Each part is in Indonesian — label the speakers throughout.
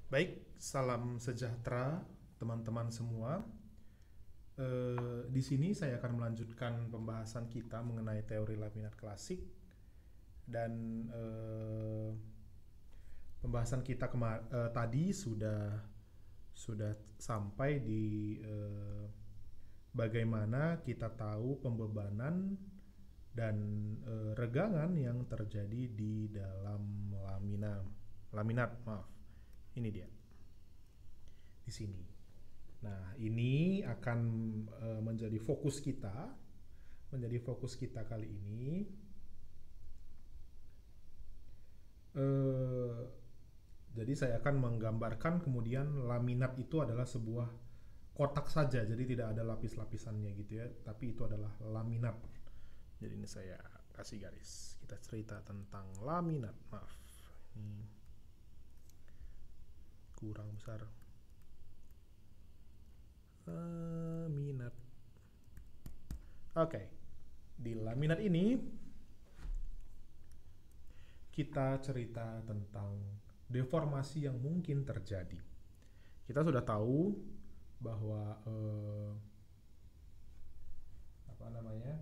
Speaker 1: Baik, salam sejahtera teman-teman semua. Di sini saya akan melanjutkan pembahasan kita mengenai teori laminat klasik dan pembahasan kita tadi sudah sampai di bagaimana kita tahu pembebanan dan regangan yang terjadi di dalam laminat, maaf. Ini dia di sini. Nah, ini akan menjadi fokus kita, kali ini. Eh, jadi saya akan menggambarkan kemudian laminat itu adalah sebuah kotak saja, jadi tidak ada lapis-lapisannya gitu ya, tapi itu adalah laminat. Jadi ini saya kasih garis. Kita cerita tentang laminat. Maaf, ini kurang besar. Laminat. Oke, di laminat ini kita cerita tentang deformasi yang mungkin terjadi. Kita sudah tahu bahwa apa namanya?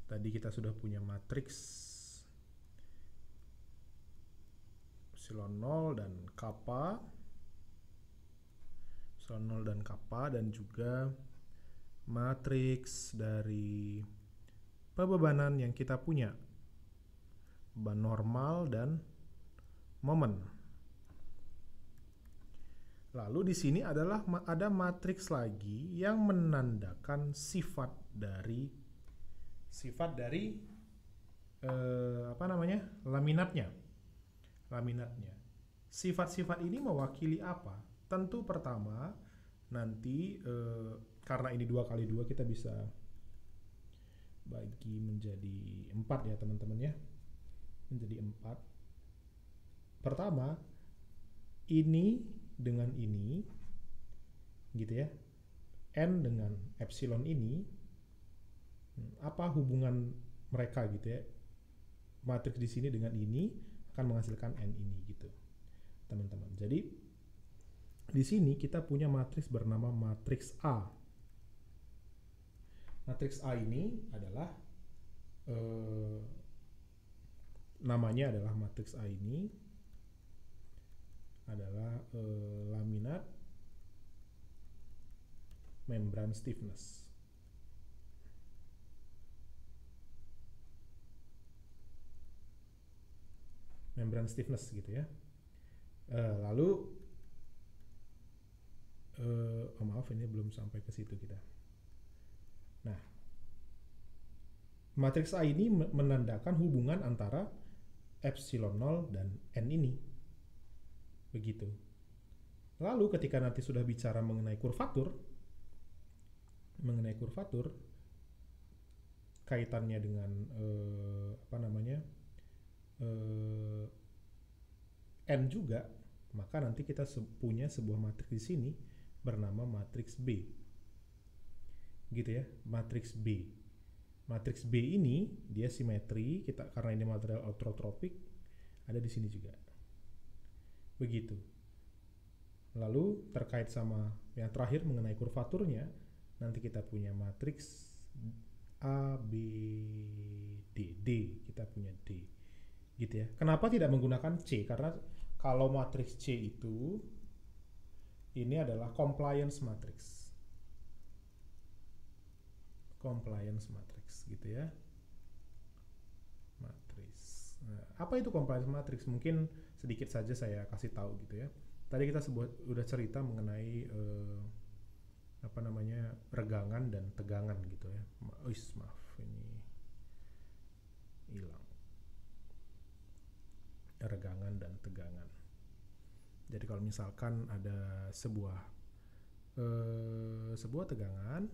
Speaker 1: Tadi kita sudah punya matriks epsilon 0 dan kappa, epsilon 0 dan kappa, dan juga matriks dari pembebanan yang kita punya, beban normal dan momen. Lalu di sini ada matriks lagi yang menandakan sifat dari apa namanya, laminatnya. Sifat-sifat ini mewakili apa? Tentu pertama nanti karena ini 2 kali 2 kita bisa bagi menjadi 4 ya teman-teman ya, menjadi 4. Pertama, ini dengan ini gitu ya, n dengan epsilon ini, apa hubungan mereka gitu ya, matriks di sini dengan ini akan menghasilkan n ini gitu teman-teman. Jadi di sini kita punya matriks bernama matriks A. Matriks A ini adalah namanya adalah matriks A ini adalah laminat membran stiffness. Membran stiffness gitu ya. Lalu maaf ini belum sampai ke situ kita. Nah, matriks A ini menandakan hubungan antara epsilon 0 dan n ini. Begitu. Lalu ketika nanti sudah bicara mengenai kurvatur kaitannya dengan apa namanya, n juga, maka nanti kita punya sebuah matriks di sini bernama matriks B. Gitu ya, matriks B. Matriks B ini dia simetri, kita karena ini material ortotropik, ada di sini juga. Begitu. Lalu terkait sama yang terakhir mengenai kurvaturnya, nanti kita punya matriks A, B, D. Kita punya D. Gitu ya. Kenapa tidak menggunakan C? Karena kalau matriks C itu ini adalah compliance matrix. Compliance matrix gitu ya. Matriks. Nah, apa itu compliance matrix? Mungkin sedikit saja saya kasih tahu gitu ya. Tadi kita udah cerita mengenai apa namanya, regangan dan tegangan gitu ya. Maaf ini hilang. Regangan dan tegangan. Jadi kalau misalkan ada sebuah tegangan,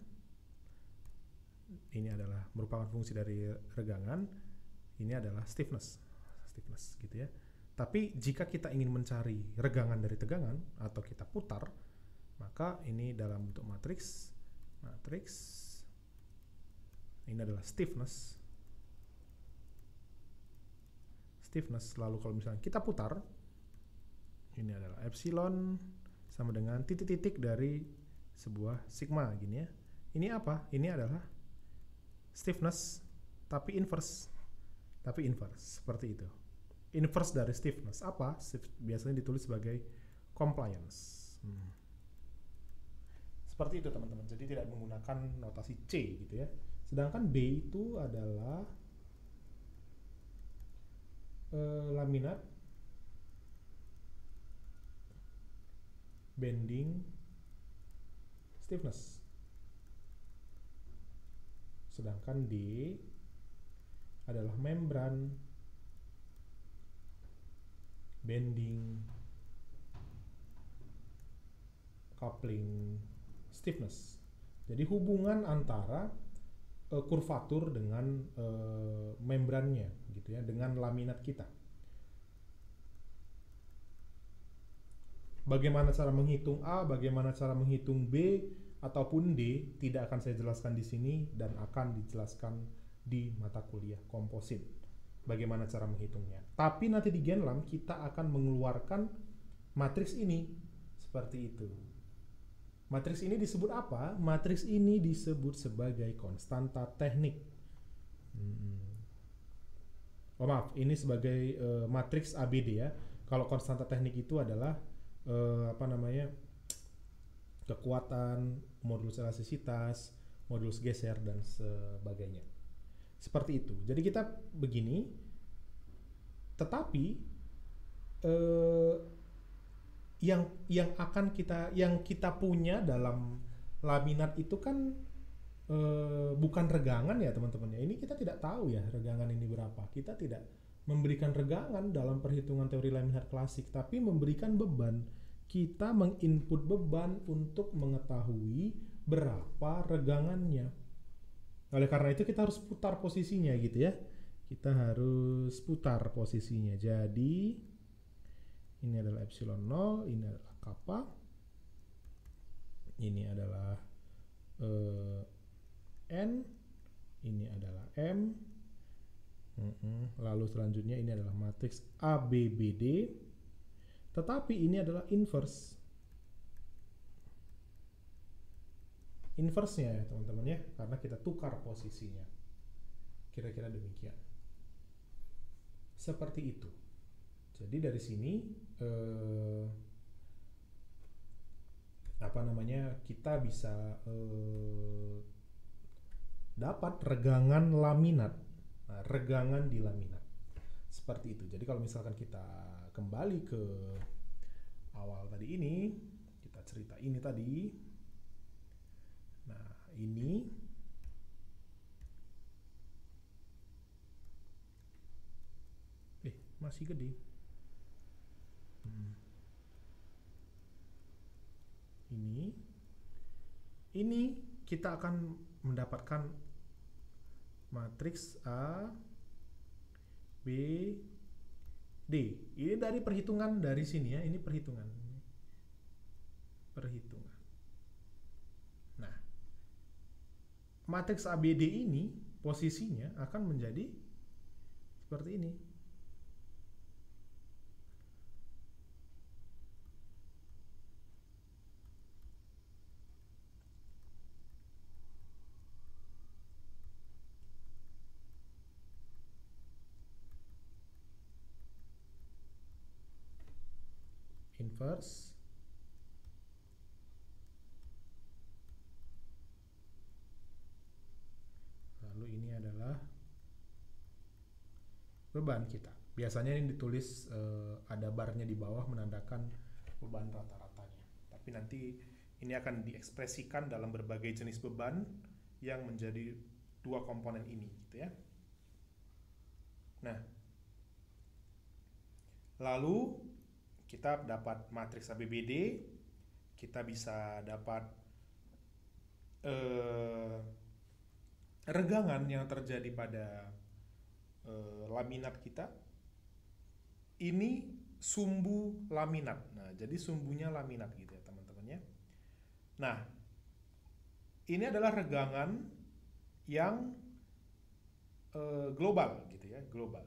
Speaker 1: ini adalah merupakan fungsi dari regangan, ini adalah stiffness gitu ya. Tapi jika kita ingin mencari regangan dari tegangan atau kita putar, maka ini dalam bentuk matriks ini adalah stiffness. Lalu kalau misalnya kita putar, Ini adalah epsilon sama dengan titik-titik dari sebuah sigma gini ya. Ini apa? Ini adalah stiffness tapi inverse. Seperti itu. Inverse dari stiffness apa? Biasanya ditulis sebagai compliance. Seperti itu teman-teman. Jadi tidak menggunakan notasi C gitu ya. Sedangkan B itu adalah laminat bending stiffness. Sedangkan D adalah membran bending coupling stiffness. Jadi hubungan antara kurvatur dengan membrannya gitu ya, dengan laminat kita. Bagaimana cara menghitung A, bagaimana cara menghitung B ataupun D tidak akan saya jelaskan di sini dan akan dijelaskan di mata kuliah komposit. Bagaimana cara menghitungnya. Tapi nanti di Genlam kita akan mengeluarkan matriks ini seperti itu. Matriks ini disebut apa? Matriks ini disebut sebagai konstanta teknik. Oh maaf, ini sebagai matriks ABD ya. Kalau konstanta teknik itu adalah kekuatan, modulus elastisitas, modulus geser dan sebagainya. Seperti itu. Jadi kita begini. Tetapi yang kita punya dalam laminat itu kan bukan regangan ya teman-teman ya. Ini kita tidak tahu ya regangan ini berapa. Kita tidak memberikan regangan dalam perhitungan teori laminat klasik, tapi memberikan beban. Kita menginput beban untuk mengetahui berapa regangannya. Oleh karena itu kita harus putar posisinya gitu ya. Kita harus putar posisinya. Jadi ini adalah epsilon 0, ini adalah kappa. Ini adalah N, ini adalah M. Lalu selanjutnya ini adalah matriks ABBD. Tetapi ini adalah inverse. Inverse-nya ya teman-teman ya, karena kita tukar posisinya. Kira-kira demikian. Seperti itu. Jadi dari sini kita bisa dapat regangan laminat. Nah, regangan di laminat. Seperti itu. Jadi kalau misalkan kita kembali ke awal tadi ini, kita cerita ini tadi. Nah, ini masih gede. Ini kita akan mendapatkan matriks A B D. Ini dari perhitungan dari sini ya, ini perhitungan. Nah, matriks ABD ini posisinya akan menjadi seperti ini. Inverse lalu ini adalah beban kita. Biasanya ini ditulis ada barnya di bawah menandakan beban rata-ratanya. Tapi nanti ini akan diekspresikan dalam berbagai jenis beban yang menjadi dua komponen ini gitu ya. Nah, lalu kita dapat matriks ABBD, kita bisa dapat regangan yang terjadi pada laminat kita. Ini sumbu laminat. Nah, jadi sumbunya laminat gitu ya teman-teman ya. Nah, ini adalah regangan yang global gitu ya, global.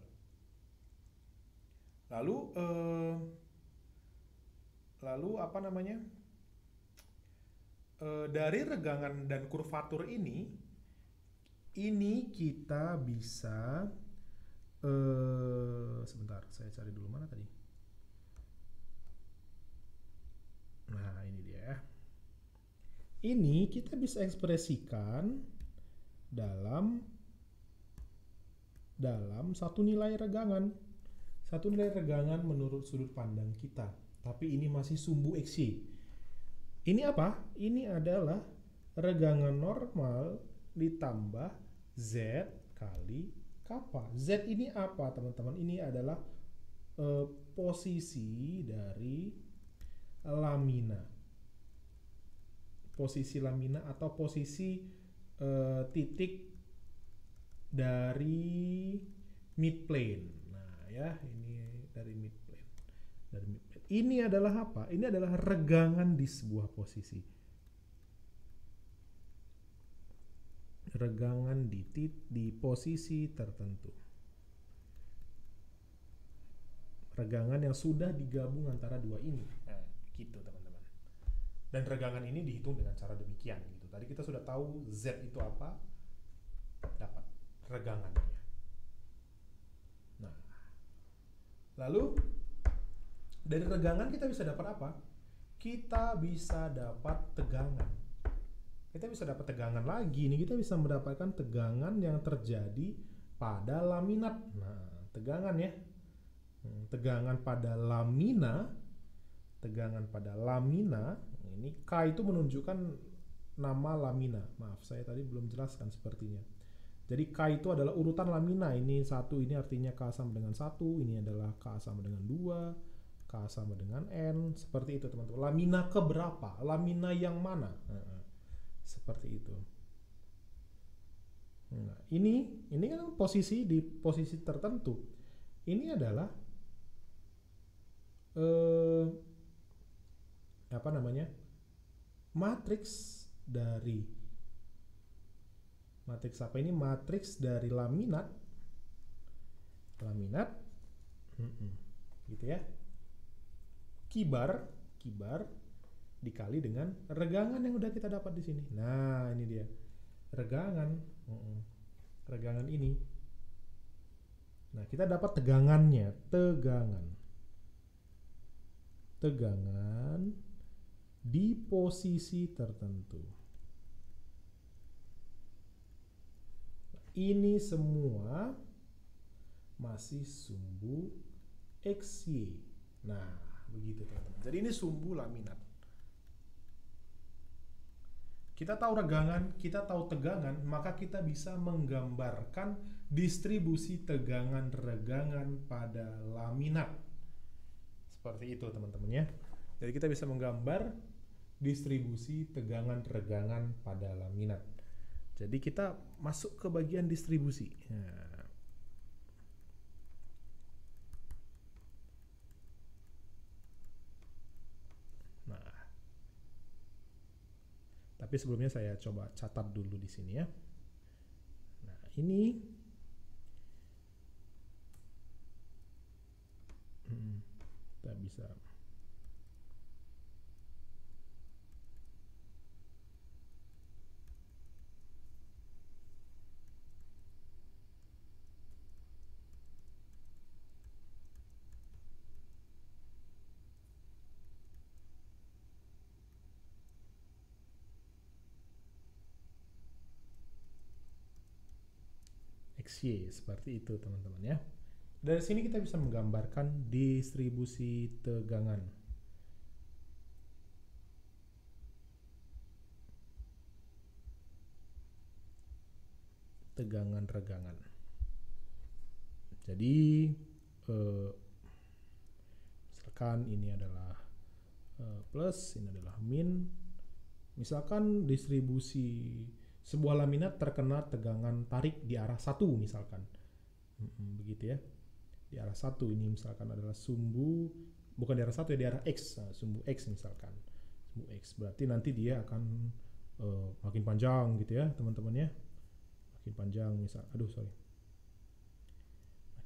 Speaker 1: Lalu Lalu apa namanya? Dari regangan dan kurvatur ini kita bisa sebentar, saya cari dulu mana tadi. Nah, ini dia ya. Ini kita bisa ekspresikan dalam satu nilai regangan. Satu nilai regangan menurut sudut pandang kita. Tapi ini masih sumbu XY. Ini apa? Ini adalah regangan normal ditambah Z kali kappa. Z ini apa, teman-teman? Ini adalah posisi dari lamina. Posisi lamina atau posisi titik dari midplane. Nah, ya, ini dari midplane. Ini adalah apa? Ini adalah regangan di sebuah posisi. Regangan di posisi tertentu. Regangan yang sudah digabung antara dua ini. Nah, gitu, teman-teman. Dan regangan ini dihitung dengan cara demikian gitu. Tadi kita sudah tahu Z itu apa, dapat regangannya. Nah, lalu dari regangan kita bisa dapat apa? Kita bisa dapat tegangan. Kita bisa dapat tegangan lagi nih. Kita bisa mendapatkan tegangan yang terjadi pada laminat. Nah, tegangan ya. Tegangan pada lamina. Ini K itu menunjukkan nama lamina. Maaf, saya tadi belum jelaskan sepertinya. Jadi K itu adalah urutan lamina. Ini 1, ini artinya K sama dengan 1. Ini adalah K sama dengan 2. K sama dengan N. Seperti itu, teman-teman. Lamina keberapa? Lamina yang mana? Seperti itu. Nah, ini kan posisi di posisi tertentu. Ini adalah apa namanya? Matriks dari laminat gitu ya, kibar dikali dengan regangan yang udah kita dapat di sini. Nah, ini dia regangan ini. Nah, kita dapat tegangannya, tegangan di posisi tertentu. Ini semua masih sumbu XY. Nah, begitu, teman-teman. Jadi ini sumbu laminat. Kita tahu regangan, kita tahu tegangan, maka kita bisa menggambarkan distribusi tegangan-regangan pada laminat. Seperti itu, teman-teman ya. Jadi kita bisa menggambar distribusi tegangan-regangan pada laminat. Jadi kita masuk ke bagian distribusi. Nah, tapi sebelumnya saya coba catat dulu di sini ya. Nah, ini kita bisa XY seperti itu, teman-teman ya. Dari sini kita bisa menggambarkan distribusi tegangan. Tegangan-regangan. Jadi misalkan ini adalah plus, ini adalah min. Misalkan distribusi sebuah laminat terkena tegangan tarik di arah 1 misalkan. Begitu ya. Di arah 1 ini misalkan adalah sumbu, bukan di arah 1 ya, di arah X. Nah, sumbu X misalkan. Sumbu X berarti nanti dia akan makin panjang gitu ya, teman-teman ya. Makin panjang misal, makin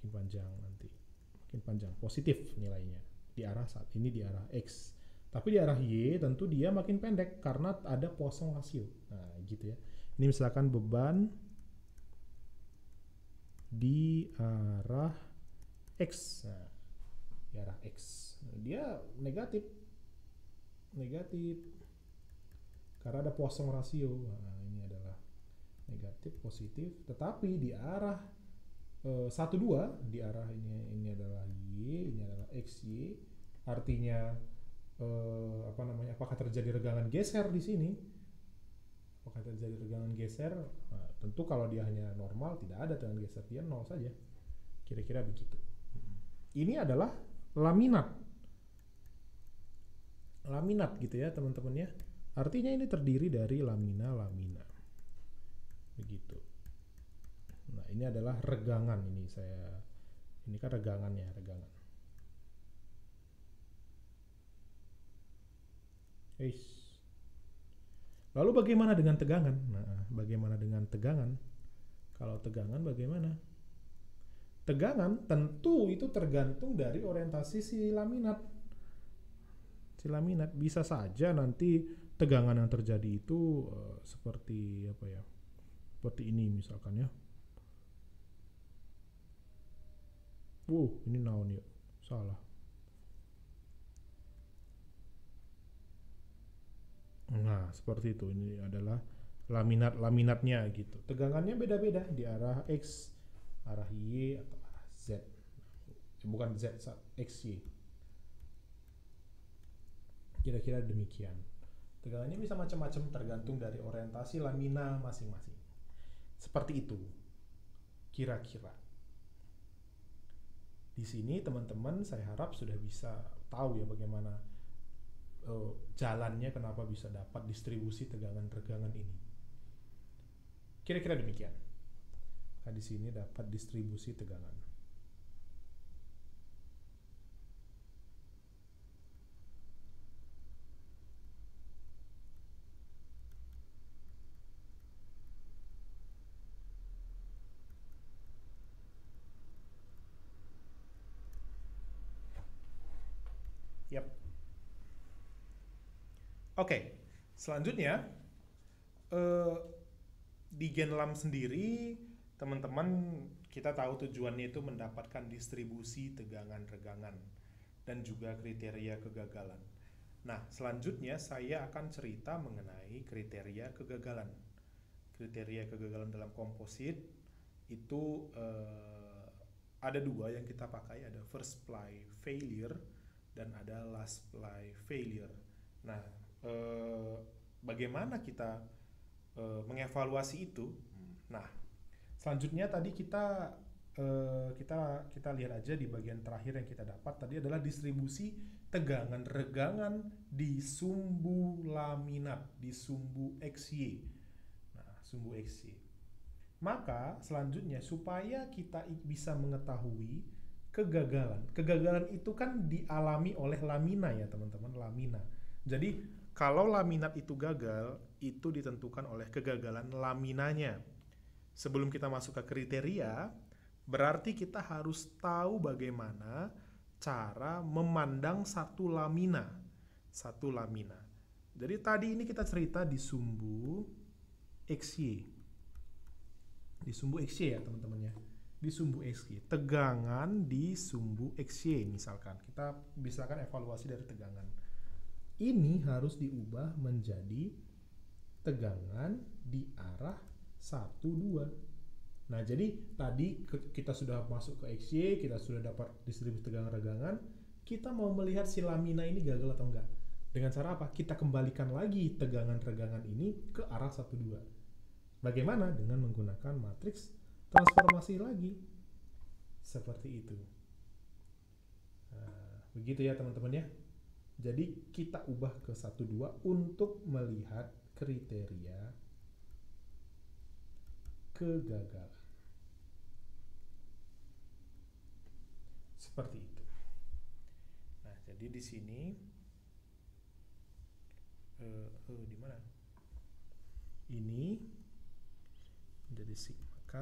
Speaker 1: panjang nanti. Makin panjang, positif nilainya. Di arah saat ini di arah X. Tapi di arah Y tentu dia makin pendek karena ada Poisson rasio. Nah, gitu ya. Ini misalkan beban di arah X. Nah, di arah X. Dia negatif. Negatif. Karena ada Poisson rasio. Nah, ini adalah negatif, positif. Tetapi di arah 1, 2, di arah ini adalah Y, ini adalah XY. Artinya apakah terjadi regangan geser di sini? Apakah terjadi regangan geser? Nah, tentu kalau dia hanya normal tidak ada tegangan geser, dia 0 saja. Kira-kira begitu. Ini adalah laminat. Laminat gitu ya teman-teman ya. Artinya ini terdiri dari lamina-lamina. Begitu. Nah, ini adalah regangan ini kan regangannya, regangan. Lalu bagaimana dengan tegangan? Nah, bagaimana dengan tegangan? Kalau tegangan bagaimana? Tegangan tentu itu tergantung dari orientasi si laminat. Si laminat bisa saja nanti tegangan yang terjadi itu seperti apa ya? Seperti ini misalkan ya. Ini naon ya? Salah. Nah, seperti itu. Ini adalah laminatnya gitu. Tegangannya beda-beda di arah X, arah Y atau arah Z. Bukan Z, XY. Kira-kira demikian. Tegangannya bisa macam-macam tergantung dari orientasi lamina masing-masing. Seperti itu. Kira-kira. Di sini teman-teman saya harap sudah bisa tahu ya bagaimana jalannya kenapa bisa dapat distribusi tegangan-regangan ini. Kira-kira demikian. Nah, di sini dapat distribusi tegangan. Yap. Oke, selanjutnya di Genlam sendiri, teman-teman kita tahu tujuannya itu mendapatkan distribusi tegangan-regangan dan juga kriteria kegagalan. Nah, selanjutnya saya akan cerita mengenai kriteria kegagalan. Kriteria kegagalan dalam komposit itu ada 2 yang kita pakai, ada first ply failure dan ada last ply failure. Nah, bagaimana kita mengevaluasi itu? Nah, selanjutnya tadi kita lihat aja di bagian terakhir yang kita dapat tadi adalah distribusi tegangan-regangan di sumbu laminat, di sumbu XY. Nah, sumbu XY. Maka selanjutnya supaya kita bisa mengetahui kegagalan. Kegagalan itu kan dialami oleh lamina ya teman-teman, lamina. Jadi kalau laminat itu gagal, itu ditentukan oleh kegagalan laminanya. Sebelum kita masuk ke kriteria, berarti kita harus tahu bagaimana cara memandang satu lamina. Satu lamina. Jadi tadi ini kita cerita di sumbu XY. Di sumbu XY ya teman-teman ya. Di sumbu XY. Tegangan di sumbu XY misalkan. Kita misalkan evaluasi dari tegangan. Ini harus diubah menjadi tegangan di arah 1, 2. Nah, jadi tadi kita sudah masuk ke XY, kita sudah dapat distribusi tegangan-regangan, kita mau melihat si lamina ini gagal atau enggak. Dengan cara apa? Kita kembalikan lagi tegangan-regangan ini ke arah 1, 2. Bagaimana? Dengan menggunakan matriks transformasi lagi. Seperti itu. Nah, begitu ya teman-teman ya. Jadi kita ubah ke 1, 2 untuk melihat kriteria kegagalan. Seperti itu. Nah, jadi di sini di mana? Ini menjadi sigma K,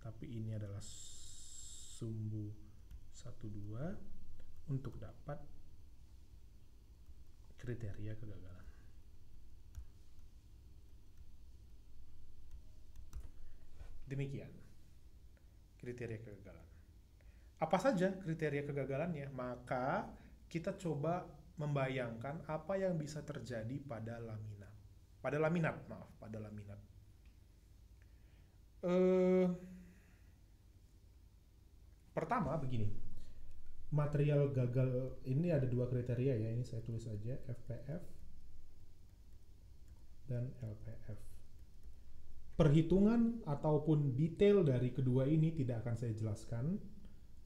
Speaker 1: tapi ini adalah sumbu 1, 2 untuk dapat kriteria kegagalan. Demikian kriteria kegagalan. Apa saja kriteria kegagalannya? Maka kita coba membayangkan apa yang bisa terjadi pada laminat. Pada laminat. Pertama begini. Material gagal ini ada dua kriteria ya. Ini saya tulis aja, FPF dan LPF. Perhitungan ataupun detail dari kedua ini tidak akan saya jelaskan.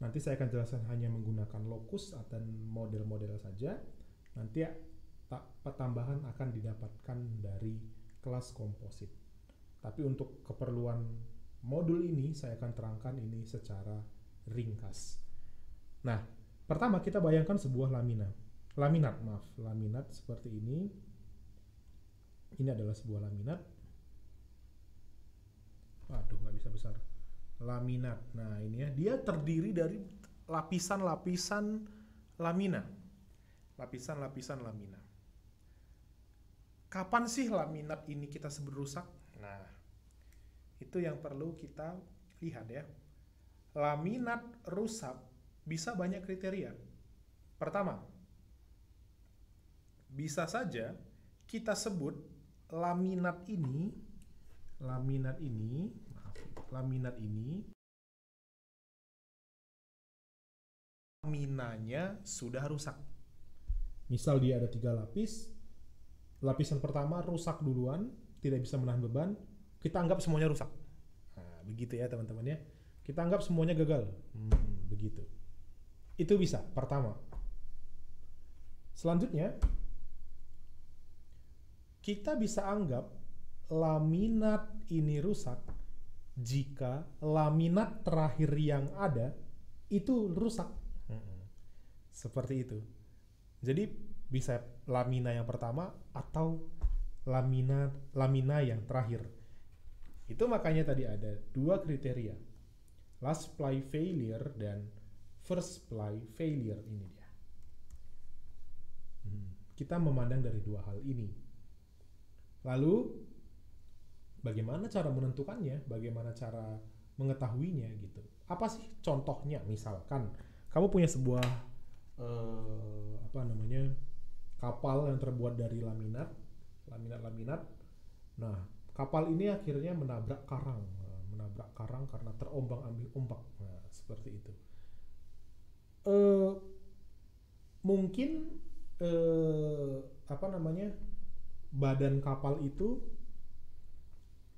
Speaker 1: Nanti saya akan jelaskan hanya menggunakan lokus dan model-model saja. Nanti tambahan akan didapatkan dari kelas komposit. Tapi untuk keperluan modul ini saya akan terangkan ini secara ringkas. Nah, pertama kita bayangkan sebuah laminat seperti ini. Ini adalah sebuah laminat. Waduh, nggak bisa besar. Laminat. Nah, ini ya, dia terdiri dari lapisan-lapisan lamina. Lapisan-lapisan lamina. Kapan sih laminat ini kita sebut rusak? Nah, itu yang perlu kita lihat ya. Laminat rusak bisa banyak kriteria. Pertama, bisa saja kita sebut laminat ini laminanya sudah rusak. Misal dia ada 3 lapis, lapisan pertama rusak duluan, tidak bisa menahan beban, kita anggap semuanya rusak. Nah, begitu ya teman-teman ya. Kita anggap semuanya gagal. Begitu. Itu bisa, pertama. Selanjutnya, kita bisa anggap laminat ini rusak jika laminat terakhir yang ada itu rusak. Seperti itu. Jadi bisa lamina yang pertama atau lamina yang terakhir. Itu makanya tadi ada 2 kriteria. Last ply failure dan first ply failure, ini dia. Kita memandang dari 2 hal ini. Lalu bagaimana cara menentukannya? Bagaimana cara mengetahuinya gitu? Apa sih contohnya? Misalkan kamu punya sebuah kapal yang terbuat dari laminat. Nah, kapal ini akhirnya menabrak karang karena terombang-ambing ombak. Nah, seperti itu. Mungkin badan kapal itu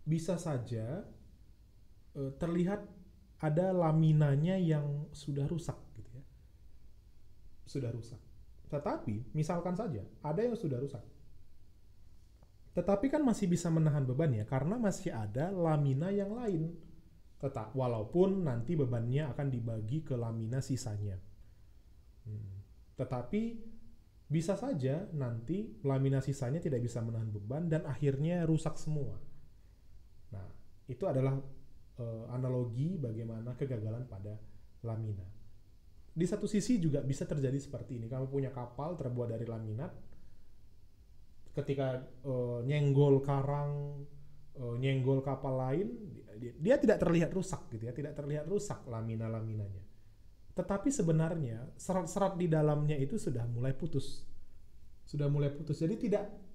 Speaker 1: bisa saja terlihat ada laminanya yang sudah rusak gitu ya. Sudah rusak. Tetapi misalkan saja ada yang sudah rusak. Tetapi kan masih bisa menahan beban ya, karena masih ada lamina yang lain. Walaupun nanti bebannya akan dibagi ke lamina sisanya. Tetapi bisa saja nanti lamina sisanya tidak bisa menahan beban dan akhirnya rusak semua. Nah, itu adalah analogi bagaimana kegagalan pada lamina. Di satu sisi juga bisa terjadi seperti ini. Kamu punya kapal terbuat dari laminat. Ketika nyenggol karang, nyenggol kapal lain, dia tidak terlihat rusak gitu ya, tidak terlihat rusak laminanya. Tetapi sebenarnya serat-serat di dalamnya itu sudah mulai putus. Jadi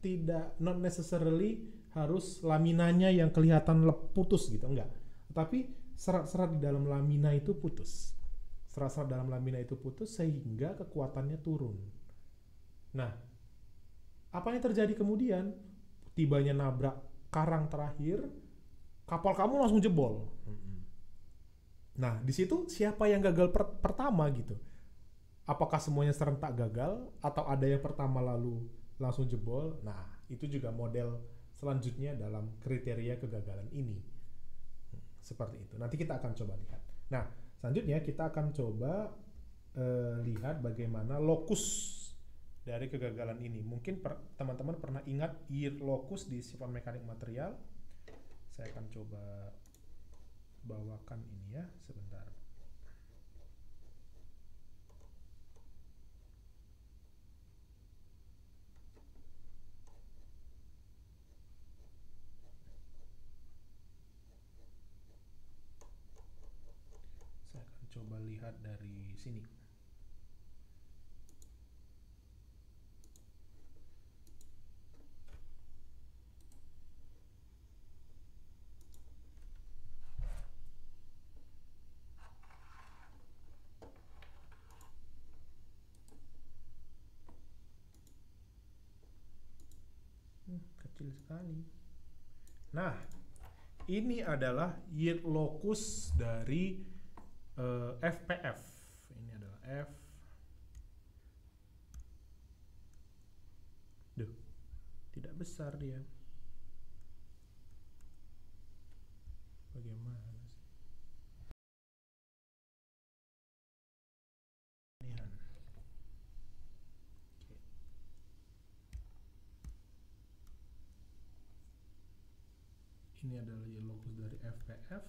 Speaker 1: tidak not necessarily harus laminanya yang kelihatan putus gitu, enggak. Tetapi serat-serat di dalam lamina itu putus. Serat-serat dalam lamina itu putus sehingga kekuatannya turun. Nah, apa yang terjadi kemudian? Tibanya nabrak karang terakhir, kapal kamu langsung jebol. Nah, di situ siapa yang gagal pertama gitu? Apakah semuanya serentak gagal atau ada yang pertama lalu langsung jebol? Nah, itu juga model selanjutnya dalam kriteria kegagalan ini. Seperti itu. Nanti kita akan coba lihat. Nah, selanjutnya kita akan coba lihat bagaimana lokus dari kegagalan ini. Mungkin teman-teman pernah ingat year locus di sifat mekanik material. Saya akan coba bawakan ini ya, sebentar. dilihat dari sini. Kecil sekali. Nah, ini adalah yield locus dari FPF. Ini adalah F. Duh, tidak besar dia. Bagaimana sih? Lihat. Ini adalah yield locus dari FPF.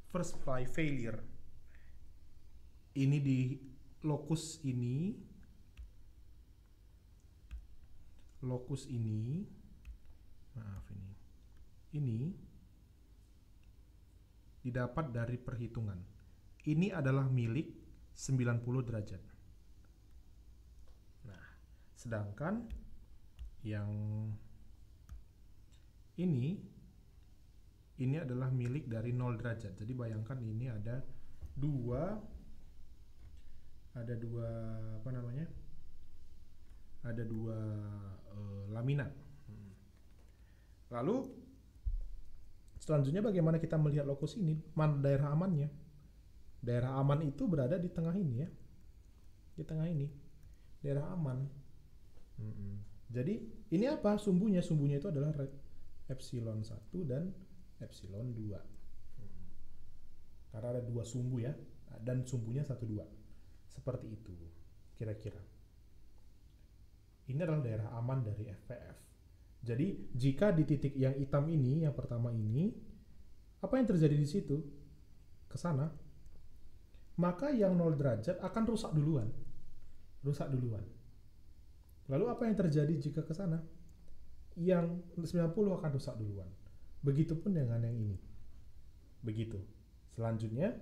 Speaker 1: First fly failure. Ini di locus ini. Locus ini. Maaf ini. Ini didapat dari perhitungan. Ini adalah milik 90 derajat. Nah, sedangkan yang ini adalah milik dari 0 derajat. Jadi bayangkan ini ada dua apa namanya? Ada dua laminan. Lalu selanjutnya bagaimana kita melihat lokus ini? Mana daerah amannya? Daerah aman itu berada di tengah ini ya. Di tengah ini. Daerah aman. Jadi ini apa sumbunya? Sumbunya itu adalah epsilon 1 dan epsilon 2. Karena ada dua sumbu ya. Dan sumbunya 1, 2. Seperti itu kira-kira. Ini adalah daerah aman dari FPF. Jadi jika di titik yang hitam ini, yang pertama ini, apa yang terjadi di situ? Ke sana. Maka yang 0 derajat akan rusak duluan. Rusak duluan. Lalu apa yang terjadi jika ke sana? Yang 90 akan rusak duluan. Begitupun dengan yang ini. Begitu. Selanjutnya,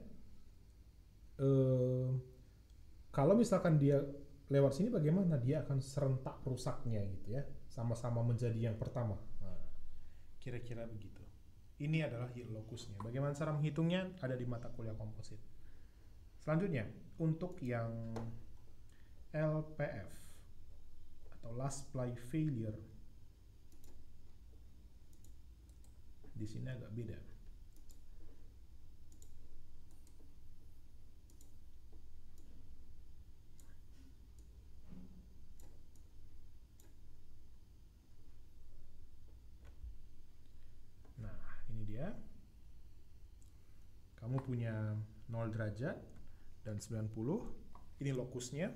Speaker 1: kalau misalkan dia lewat sini bagaimana? Dia akan serentak rusaknya gitu ya. Sama-sama menjadi yang pertama. Nah, kira-kira begitu. Ini adalah yield locusnya. Bagaimana cara menghitungnya? Ada di mata kuliah komposit. Selanjutnya, untuk yang LPF atau last fly failure. Di sini agak beda. Nah, ini dia. Kamu punya 0 derajat dan 90. Ini lokusnya.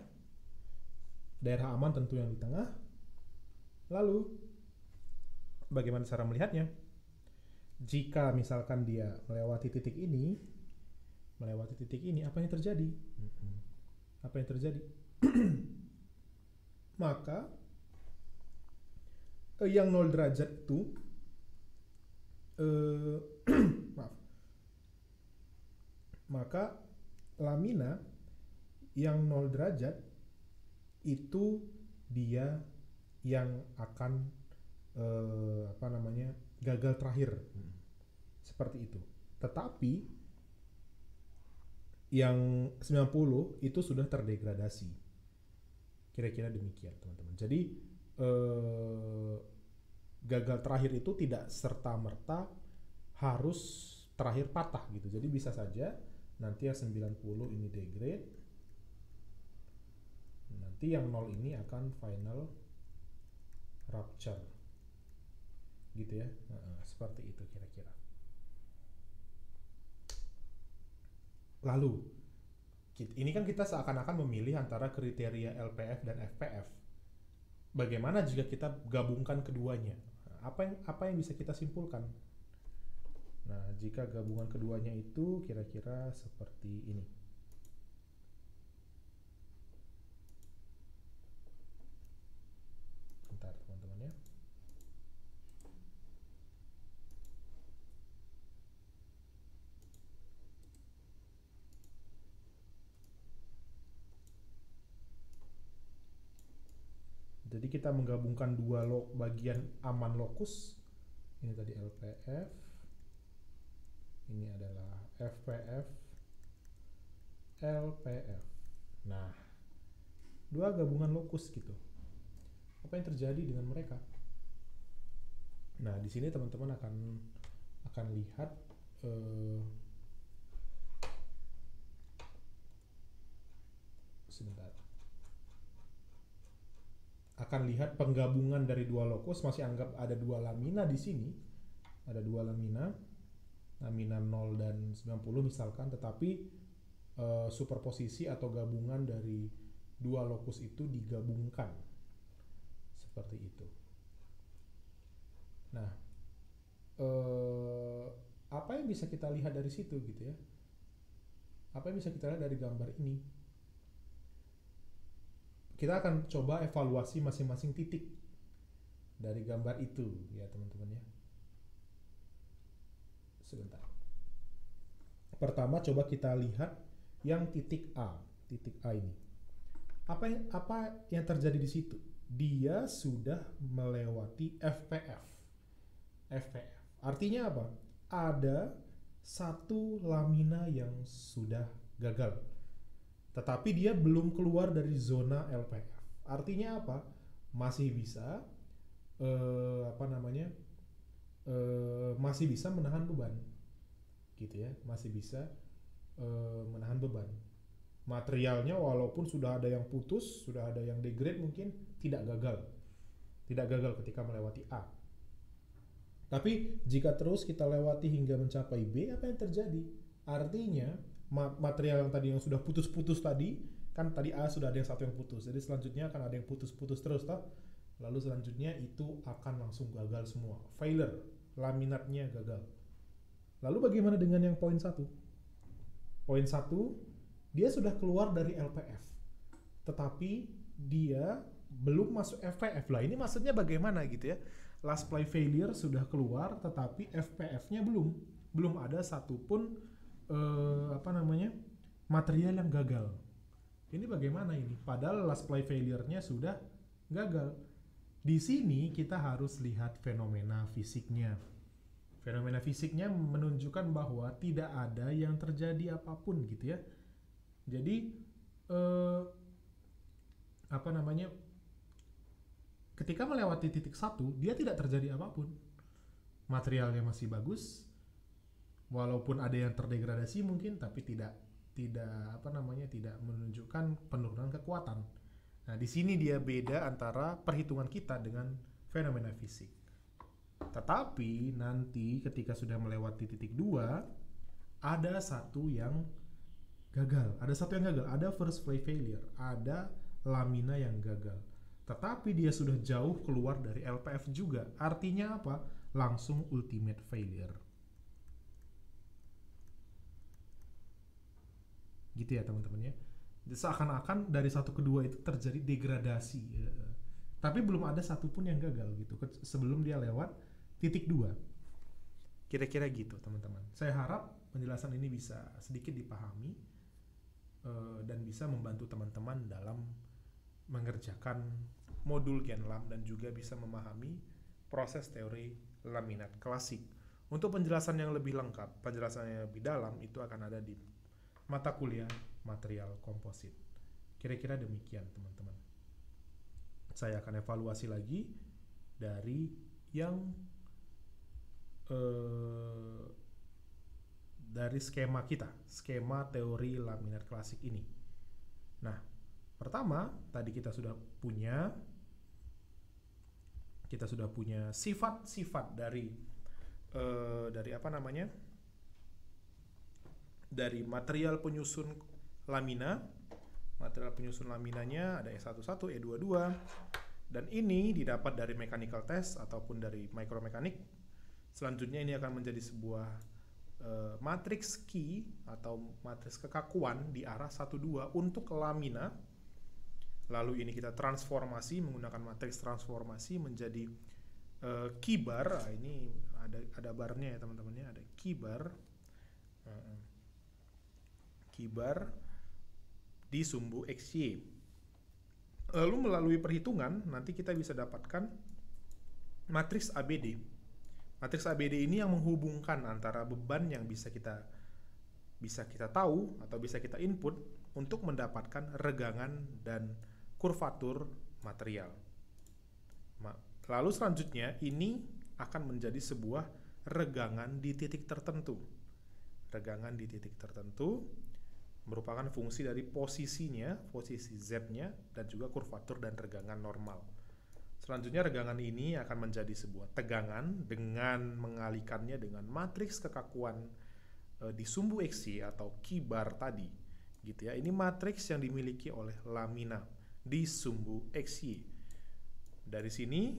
Speaker 1: Daerah aman tentu yang di tengah. Lalu, bagaimana cara melihatnya? Jika misalkan dia melewati titik ini, apa yang terjadi? Apa yang terjadi? Maka yang 0 derajat itu maaf. Maka lamina yang 0 derajat itu dia yang akan apa namanya? Gagal terakhir. Seperti itu. Tetapi yang 90 itu sudah terdegradasi. Kira-kira demikian, teman-teman. Jadi gagal terakhir itu tidak serta-merta harus terakhir patah gitu. Jadi bisa saja nanti yang 90 ini degrade. Nanti yang 0 ini akan final rupture. Gitu ya. Seperti itu kira-kira. Lalu ini kan kita seakan-akan memilih antara kriteria LPF dan FPF. Bagaimana jika kita gabungkan keduanya? Apa yang bisa kita simpulkan? Nah, jika gabungan keduanya itu kira-kira seperti ini. Bentar, teman-teman ya. Jadi kita menggabungkan dua bagian aman lokus. Ini tadi LPF, ini adalah FPF, LPF. Nah, dua gabungan lokus gitu. Apa yang terjadi dengan mereka? Nah, di sini teman-teman akan lihat sebentar. Akan lihat penggabungan dari dua lokus, masih anggap ada dua lamina di sini. Ada dua lamina 0 dan 90 misalkan, tetapi superposisi atau gabungan dari dua lokus itu digabungkan. Seperti itu. Nah, apa yang bisa kita lihat dari situ gitu ya? Apa yang bisa kita lihat dari gambar ini? Kita akan coba evaluasi masing-masing titik dari gambar itu ya teman-teman ya. Sebentar. Pertama coba kita lihat yang titik A ini. Apa yang terjadi di situ? Dia sudah melewati FPF. Artinya apa? Ada satu lamina yang sudah gagal. Tetapi dia belum keluar dari zona LPF. Artinya apa? Masih bisa masih bisa menahan beban. Gitu ya, masih bisa menahan beban. Materialnya walaupun sudah ada yang putus, sudah ada yang degrade mungkin tidak gagal. Tidak gagal ketika melewati A. Tapi jika terus kita lewati hingga mencapai B, apa yang terjadi? Artinya material yang tadi yang sudah putus-putus tadi, kan tadi A sudah ada yang satu yang putus, jadi selanjutnya akan ada yang putus-putus terus toh. Lalu selanjutnya itu akan langsung gagal semua, failure, laminatnya gagal. Lalu bagaimana dengan yang poin 1? Poin 1, dia sudah keluar dari LPF, tetapi dia belum masuk FPF. Lah ini maksudnya bagaimana gitu ya? Last play failure sudah keluar, tetapi FPF-nya belum ada satupun material yang gagal. Ini bagaimana ini? Padahal last play failure-nya sudah gagal. Di sini kita harus lihat fenomena fisiknya. Fenomena fisiknya menunjukkan bahwa tidak ada yang terjadi apapun gitu ya. Jadi ketika melewati titik 1, dia tidak terjadi apapun. Materialnya masih bagus, walaupun ada yang terdegradasi mungkin, tapi tidak menunjukkan penurunan kekuatan. Nah, di sini dia beda antara perhitungan kita dengan fenomena fisik. Tetapi nanti ketika sudah melewati titik 2, ada satu yang gagal, ada first play failure, ada lamina yang gagal. Tetapi dia sudah jauh keluar dari LPF juga. Artinya apa? Langsung ultimate failure. Gitu ya teman-teman ya. Seakan-akan dari 1 ke 2 itu terjadi degradasi. Tapi belum ada satupun yang gagal gitu sebelum dia lewat titik 2. Kira-kira gitu teman-teman. Saya harap penjelasan ini bisa sedikit dipahami dan bisa membantu teman-teman dalam mengerjakan modul Genlam dan juga bisa memahami proses teori laminat klasik. Untuk penjelasan yang lebih lengkap, penjelasan yang lebih dalam itu akan ada di mata kuliah material komposit. Kira-kira demikian teman-teman. Saya akan evaluasi lagi dari yang dari skema kita, skema teori laminat klasik ini. Nah, pertama tadi kita sudah punya sifat-sifat dari dari material penyusun lamina. Material penyusun laminanya ada E11, E22, dan ini didapat dari mechanical test ataupun dari mikromekanik. Selanjutnya ini akan menjadi sebuah matriks key atau matriks kekakuan di arah 1,2 untuk lamina. Lalu ini kita transformasi menggunakan matriks transformasi menjadi key bar. Nah, ini ada barnya ya teman-teman ya, ada key bar. Key bar di sumbu XY. Lalu melalui perhitungan nanti kita bisa dapatkan matriks ABD. Matriks ABD ini yang menghubungkan antara beban yang bisa kita tahu atau bisa kita input untuk mendapatkan regangan dan kurvatur material. Lalu selanjutnya ini akan menjadi sebuah regangan di titik tertentu. Regangan di titik tertentu merupakan fungsi dari posisinya, posisi Z-nya, dan juga kurvatur dan regangan normal. Selanjutnya regangan ini akan menjadi sebuah tegangan dengan mengalihkannya dengan matriks kekakuan di sumbu XY atau K-bar tadi, gitu ya. Ini matriks yang dimiliki oleh lamina di sumbu XY. Dari sini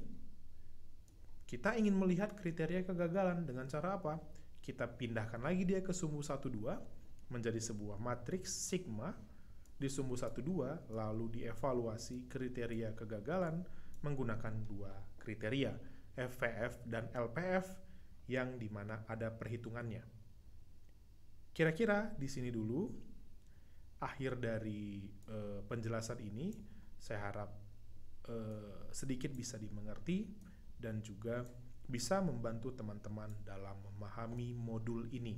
Speaker 1: kita ingin melihat kriteria kegagalan dengan cara apa? Kita pindahkan lagi dia ke sumbu 1,2 menjadi sebuah matriks sigma di sumbu 1,2, lalu dievaluasi kriteria kegagalan menggunakan dua kriteria, FVF dan LPF, yang dimana ada perhitungannya. Kira-kira di sini dulu akhir dari penjelasan ini. Saya harap sedikit bisa dimengerti dan juga bisa membantu teman-teman dalam memahami modul ini.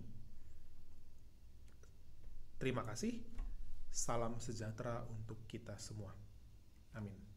Speaker 1: Terima kasih. Salam sejahtera untuk kita semua. Amin.